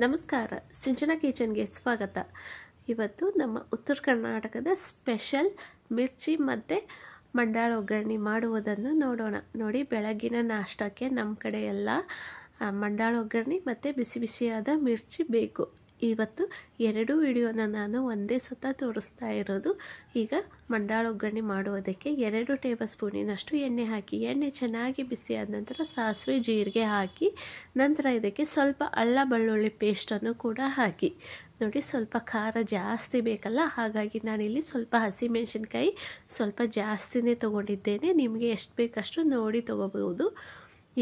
ನಮಸ್ಕಾರ, ಸಿಂಚನಾ ಕಿಚನ್ಗೆ ಸ್ವಾಗತ. ಇವತ್ತು ನಮ್ಮ ಉತ್ತರ ಕರ್ನಾಟಕದ ಸ್ಪೆಷಲ್ ಮಿರ್ಚಿ ಮತ್ತು ಮಂಡಾಳ ಒಗ್ಗರಣೆ ಮಾಡುವುದನ್ನು ನೋಡೋಣ. ನೋಡಿ, ಬೆಳಗಿನ ನಾಷ್ಟಕ್ಕೆ ನಮ್ಮ ಕಡೆ ಎಲ್ಲ ಮಂಡಾಳ ಒಗ್ಗರಣೆ ಮತ್ತು ಬಿಸಿ ಬಿಸಿಯಾದ ಮಿರ್ಚಿ ಬೇಕು. ಇವತ್ತು ಎರಡು ವಿಡಿಯೋನ ನಾನು ಒಂದೇ ಸತ ತೋರಿಸ್ತಾ ಇರೋದು. ಈಗ ಮಂಡಾಳ ಒಗ್ಗರಣೆ ಮಾಡುವುದಕ್ಕೆ 2 ಟೇಬಲ್ ಸ್ಪೂನಿನಷ್ಟು ಎಣ್ಣೆ ಹಾಕಿ, ಎಣ್ಣೆ ಚೆನ್ನಾಗಿ ಬಿಸಿಯಾದ ನಂತರ ಸಾಸಿವೆ ಜೀರಿಗೆ ಹಾಕಿ, ನಂತರ ಇದಕ್ಕೆ ಸ್ವಲ್ಪ ಅಲ್ಲ ಬೆಳ್ಳುಳ್ಳಿ ಪೇಸ್ಟನ್ನು ಕೂಡ ಹಾಕಿ. ನೋಡಿ, ಸ್ವಲ್ಪ ಖಾರ ಜಾಸ್ತಿ ಬೇಕಲ್ಲ, ಹಾಗಾಗಿ ನಾನಿಲ್ಲಿ ಸ್ವಲ್ಪ ಹಸಿಮೆಣಸಿನ್ಕಾಯಿ ಸ್ವಲ್ಪ ಜಾಸ್ತಿನೇ ತೊಗೊಂಡಿದ್ದೇನೆ. ನಿಮಗೆ ಎಷ್ಟು ಬೇಕಷ್ಟು ನೋಡಿ ತೊಗೋಬಹುದು.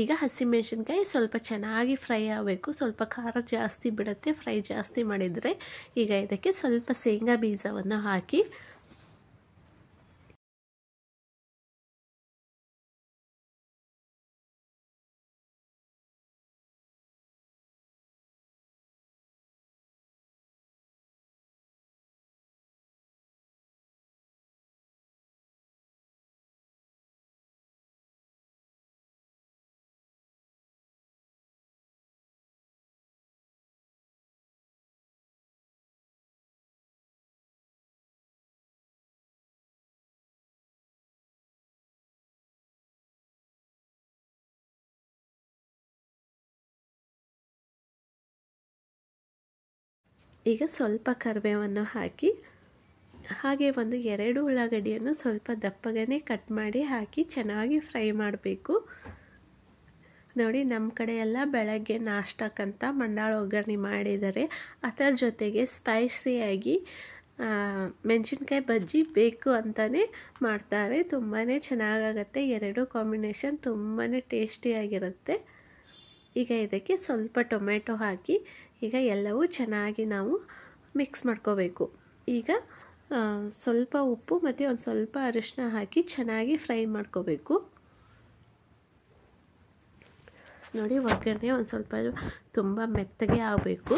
ಈಗ ಹಸಿಮೆಣಸಿನ್ಕಾಯಿ ಸ್ವಲ್ಪ ಚೆನ್ನಾಗಿ ಫ್ರೈ ಆಗಬೇಕು. ಸ್ವಲ್ಪ ಖಾರ ಜಾಸ್ತಿ ಬಿಡುತ್ತೆ ಫ್ರೈ ಜಾಸ್ತಿ ಮಾಡಿದರೆ. ಈಗ ಇದಕ್ಕೆ ಸ್ವಲ್ಪ ಶೇಂಗಾ ಬೀಜವನ್ನು ಹಾಕಿ ಈಗ ಸ್ವಲ್ಪ ಕರಿಬೇವನ್ನು ಹಾಕಿ, ಹಾಗೆ ಒಂದು 2 ಉಳ್ಳಾಗಡ್ಡಿಯನ್ನು ಸ್ವಲ್ಪ ದಪ್ಪಗನೆ ಕಟ್ ಮಾಡಿ ಹಾಕಿ ಚೆನ್ನಾಗಿ ಫ್ರೈ ಮಾಡಬೇಕು. ನೋಡಿ, ನಮ್ಮ ಕಡೆ ಎಲ್ಲ ಬೆಳಗ್ಗೆ ನಾಷ್ಟಕ್ಕಂತ ಮಂಡಾಳ ಒಗ್ಗರಣೆ ಮಾಡಿದರೆ ಅದರ ಜೊತೆಗೆ ಸ್ಪೈಸಿಯಾಗಿ ಮೆಣಸಿನ್ಕಾಯಿ ಬಜ್ಜಿ ಬೇಕು ಅಂತಲೇ ಮಾಡ್ತಾರೆ. ತುಂಬಾ ಚೆನ್ನಾಗಾಗತ್ತೆ. 2 ಕಾಂಬಿನೇಷನ್ ತುಂಬಾ ಟೇಸ್ಟಿಯಾಗಿರುತ್ತೆ. ಈಗ ಇದಕ್ಕೆ ಸ್ವಲ್ಪ ಟೊಮೆಟೊ ಹಾಕಿ ಈಗ ಎಲ್ಲವೂ ಚೆನ್ನಾಗಿ ನಾವು ಮಿಕ್ಸ್ ಮಾಡ್ಕೋಬೇಕು. ಈಗ ಸ್ವಲ್ಪ ಉಪ್ಪು ಮತ್ತು ಒಂದು ಸ್ವಲ್ಪ ಅರಿಶಿನ ಹಾಕಿ ಚೆನ್ನಾಗಿ ಫ್ರೈ ಮಾಡ್ಕೋಬೇಕು. ನೋಡಿ, ಒಗ್ಗರಣೆ ಒಂದು ಸ್ವಲ್ಪ ತುಂಬ ಮೆತ್ತಗೆ ಆಗಬೇಕು,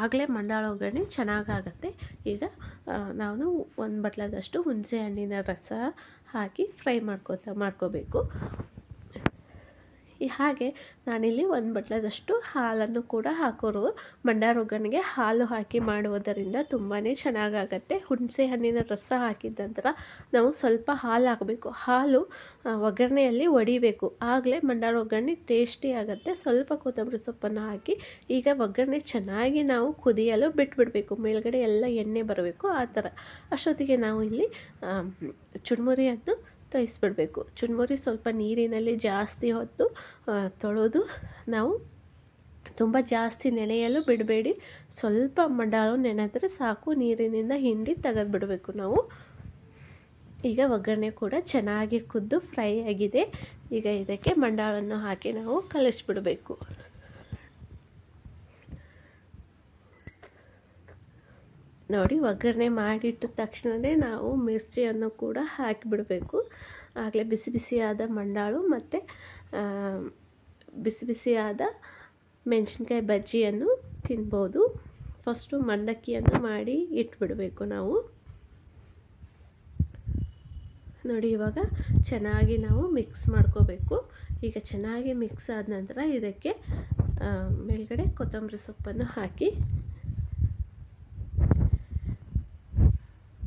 ಆಗಲೇ ಮಂಡಾಳ ಒಗ್ಗರಣೆ ಚೆನ್ನಾಗಾಗತ್ತೆ. ಈಗ ನಾನು 1 ಬಟ್ಲದಷ್ಟು ಹುಣಸೆ ಹಣ್ಣಿನ ರಸ ಹಾಕಿ ಫ್ರೈ ಮಾಡ್ಕೋಬೇಕು. ಹಾಗೆ ನಾನಿಲ್ಲಿ 1 ಬಟ್ಲದಷ್ಟು ಹಾಲನ್ನು ಕೂಡ ಹಾಕೋರು. ಮಂಡಾಳ ಒಗ್ಗರಣೆಗೆ ಹಾಲು ಹಾಕಿ ಮಾಡುವುದರಿಂದ ತುಂಬಾ ಚೆನ್ನಾಗಾಗತ್ತೆ. ಹುಣಸೆ ಹಣ್ಣಿನ ರಸ ಹಾಕಿದ ನಂತರ ನಾವು ಸ್ವಲ್ಪ ಹಾಲು ಹಾಕಬೇಕು. ಹಾಲು ಒಗ್ಗರಣೆಯಲ್ಲಿ ಒಡಿಬೇಕು, ಆಗಲೇ ಮಂಡಾಳ ಒಗ್ಗರಣೆ ಟೇಸ್ಟಿ ಆಗುತ್ತೆ. ಸ್ವಲ್ಪ ಕೊತ್ತಂಬರಿ ಸೊಪ್ಪನ್ನು ಹಾಕಿ ಈಗ ಒಗ್ಗರಣೆ ಚೆನ್ನಾಗಿ ನಾವು ಕುದಿಯಲು ಬಿಟ್ಬಿಡಬೇಕು. ಮೇಲ್ಗಡೆ ಎಲ್ಲ ಎಣ್ಣೆ ಬರಬೇಕು. ಆ ಥರ ಅಷ್ಟೊತ್ತಿಗೆ ನಾವು ಇಲ್ಲಿ ಚುರುಮುರಿಯನ್ನು ತೋಯಿಸ್ಬಿಡಬೇಕು. ಚುರುಮುರಿ ಸ್ವಲ್ಪ ನೀರಿನಲ್ಲಿ ಜಾಸ್ತಿ ಹೊತ್ತು ತೊಳೆದು ನಾವು ತುಂಬ ಜಾಸ್ತಿ ನೆನೆಯಲು ಬಿಡಬೇಡಿ. ಸ್ವಲ್ಪ ಮಂಡಾಳು ನೆನೆದರೆ ಸಾಕು, ನೀರಿನಿಂದ ಹಿಂಡಿ ತೆಗೆದುಬಿಡಬೇಕು ನಾವು. ಈಗ ಒಗ್ಗರಣೆ ಕೂಡ ಚೆನ್ನಾಗಿ ಕುದ್ದು ಫ್ರೈ ಆಗಿದೆ. ಈಗ ಇದಕ್ಕೆ ಮಂಡಾಳನ್ನು ಹಾಕಿ ನಾವು ಕಲಿಸ್ಬಿಡಬೇಕು. ನೋಡಿ, ಒಗ್ಗರಣೆ ಮಾಡಿಟ್ಟ ತಕ್ಷಣವೇ ನಾವು ಮಿರ್ಚಿಯನ್ನು ಕೂಡ ಹಾಕಿಬಿಡಬೇಕು. ಆಗಲೇ ಬಿಸಿ ಬಿಸಿಯಾದ ಮಂಡಾಳು ಮತ್ತು ಬಿಸಿ ಬಿಸಿಯಾದ ಮೆಣಸಿನ್ಕಾಯಿ ಬಜ್ಜಿಯನ್ನು ತಿನ್ಬೋದು. ಫಸ್ಟು ಮಂಡಕ್ಕಿಯನ್ನು ಮಾಡಿ ಇಟ್ಬಿಡಬೇಕು ನಾವು. ನೋಡಿ, ಇವಾಗ ಚೆನ್ನಾಗಿ ನಾವು ಮಿಕ್ಸ್ ಮಾಡ್ಕೋಬೇಕು. ಈಗ ಚೆನ್ನಾಗಿ ಮಿಕ್ಸ್ ಆದ ನಂತರ ಇದಕ್ಕೆ ಮೇಲ್ಗಡೆ ಕೊತ್ತಂಬರಿ ಸೊಪ್ಪನ್ನು ಹಾಕಿ,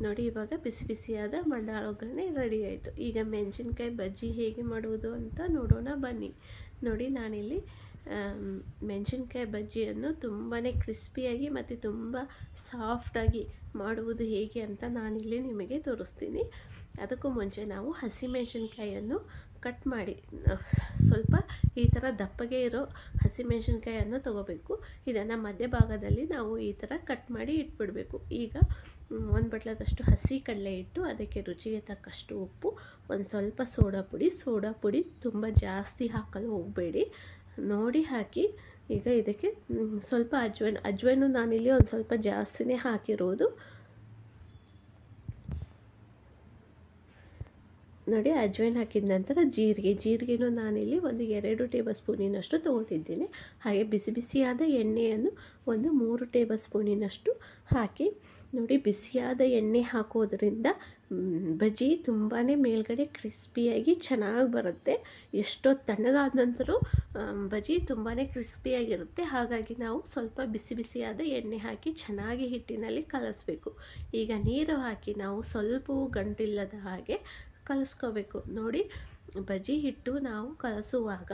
ನೋಡಿ ಇವಾಗ ಬಿಸಿ ಬಿಸಿಯಾದ ಮಂಡಾಳ ಒಗ್ಗರಣೆ ರೆಡಿ ಆಯಿತು. ಈಗ ಮೆಣಸಿನ್ಕಾಯಿ ಬಜ್ಜಿ ಹೇಗೆ ಮಾಡುವುದು ಅಂತ ನೋಡೋಣ ಬನ್ನಿ. ನೋಡಿ, ನಾನಿಲ್ಲಿ ಮೆಣಸಿನ್ಕಾಯಿ ಬಜ್ಜಿಯನ್ನು ತುಂಬಾ ಕ್ರಿಸ್ಪಿಯಾಗಿ ಮತ್ತು ತುಂಬ ಸಾಫ್ಟಾಗಿ ಮಾಡುವುದು ಹೇಗೆ ಅಂತ ನಾನಿಲ್ಲಿ ನಿಮಗೆ ತೋರಿಸ್ತೀನಿ. ಅದಕ್ಕೂ ಮುಂಚೆ ನಾವು ಹಸಿಮೆಣಸಿನ್ಕಾಯಿಯನ್ನು ಕಟ್ ಮಾಡಿ ಸ್ವಲ್ಪ ಈ ಥರ ದಪ್ಪಗೆ ಇರೋ ಹಸಿಮೆಣಸಿನ್ಕಾಯನ್ನು ತೊಗೋಬೇಕು. ಇದನ್ನು ಮಧ್ಯಭಾಗದಲ್ಲಿ ನಾವು ಈ ಥರ ಕಟ್ ಮಾಡಿ ಇಟ್ಬಿಡಬೇಕು. ಈಗ 1 ಬಟ್ಲದಷ್ಟು ಹಸಿ ಕಡಲೆ ಹಿಟ್ಟು, ಅದಕ್ಕೆ ರುಚಿಗೆ ತಕ್ಕಷ್ಟು ಉಪ್ಪು, ಒಂದು ಸ್ವಲ್ಪ ಸೋಡಾ ಪುಡಿ ತುಂಬ ಜಾಸ್ತಿ ಹಾಕಲು ಹೋಗಬೇಡಿ, ನೋಡಿ ಹಾಕಿ. ಈಗ ಇದಕ್ಕೆ ಸ್ವಲ್ಪ ಅಜ್ವೈನು ನಾನಿಲ್ಲಿ ಒಂದು ಸ್ವಲ್ಪ ಜಾಸ್ತಿನೇ ಹಾಕಿರೋದು. ನೋಡಿ, ಅಜ್ವೈನ್ ಹಾಕಿದ ನಂತರ ಜೀರಿಗೆನೂ ನಾನಿಲ್ಲಿ ಒಂದು 2 ಟೇಬಲ್ ಸ್ಪೂನಿನಷ್ಟು ತೊಗೊಂಡಿದ್ದೀನಿ. ಹಾಗೆ ಬಿಸಿ ಬಿಸಿಯಾದ ಎಣ್ಣೆಯನ್ನು ಒಂದು 3 ಟೇಬಲ್ ಸ್ಪೂನಿನಷ್ಟು ಹಾಕಿ. ನೋಡಿ, ಬಿಸಿಯಾದ ಎಣ್ಣೆ ಹಾಕೋದ್ರಿಂದ ಬಜ್ಜಿ ತುಂಬಾ ಮೇಲ್ಗಡೆ ಕ್ರಿಸ್ಪಿಯಾಗಿ ಚೆನ್ನಾಗಿ ಬರುತ್ತೆ. ಎಷ್ಟೋ ತಣ್ಣಗಾದ ನಂತರ ಬಜ್ಜಿ ತುಂಬಾ ಕ್ರಿಸ್ಪಿಯಾಗಿರುತ್ತೆ. ಹಾಗಾಗಿ ನಾವು ಸ್ವಲ್ಪ ಬಿಸಿ ಬಿಸಿಯಾದ ಎಣ್ಣೆ ಹಾಕಿ ಚೆನ್ನಾಗಿ ಹಿಟ್ಟಿನಲ್ಲಿ ಕಲಸಬೇಕು. ಈಗ ನೀರು ಹಾಕಿ ನಾವು ಸ್ವಲ್ಪವೂ ಗಂಟಿಲ್ಲದ ಹಾಗೆ ಕಲಿಸ್ಕೋಬೇಕು. ನೋಡಿ, ಬಜ್ಜಿ ಹಿಟ್ಟು ನಾವು ಕಲಸುವಾಗ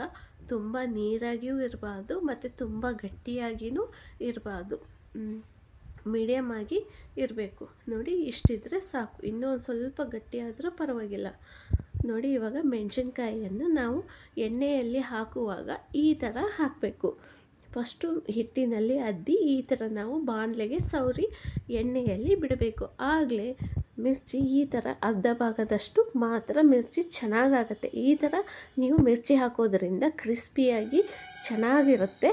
ತುಂಬ ನೀರಾಗಿಯೂ ಇರಬಾರ್ದು ಮತ್ತು ತುಂಬ ಗಟ್ಟಿಯಾಗಿಯೂ ಇರಬಾರ್ದು, ಮೀಡಿಯಮ್ ಆಗಿ ಇರಬೇಕು. ನೋಡಿ, ಇಷ್ಟಿದ್ರೆ ಸಾಕು. ಇನ್ನೂ ಒಂದು ಸ್ವಲ್ಪ ಗಟ್ಟಿಯಾದರೂ ಪರವಾಗಿಲ್ಲ. ನೋಡಿ, ಇವಾಗ ಮೆಣಸಿನ್ಕಾಯಿಯನ್ನು ನಾವು ಎಣ್ಣೆಯಲ್ಲಿ ಹಾಕುವಾಗ ಈ ಥರ ಹಾಕಬೇಕು. ಫಸ್ಟು ಹಿಟ್ಟಿನಲ್ಲಿ ಅದ್ದಿ ಈ ಥರ ನಾವು ಬಾಣಲೆಗೆ ಸವರಿ ಎಣ್ಣೆಯಲ್ಲಿ ಬಿಡಬೇಕು. ಆಗಲೇ ಮಿರ್ಚಿ ಈ ಥರ ಅರ್ಧ ಭಾಗದಷ್ಟು ಮಾತ್ರ ಮಿರ್ಚಿ ಚೆನ್ನಾಗಾಗತ್ತೆ. ಈ ಥರ ನೀವು ಮಿರ್ಚಿ ಹಾಕೋದ್ರಿಂದ ಕ್ರಿಸ್ಪಿಯಾಗಿ ಚೆನ್ನಾಗಿರುತ್ತೆ.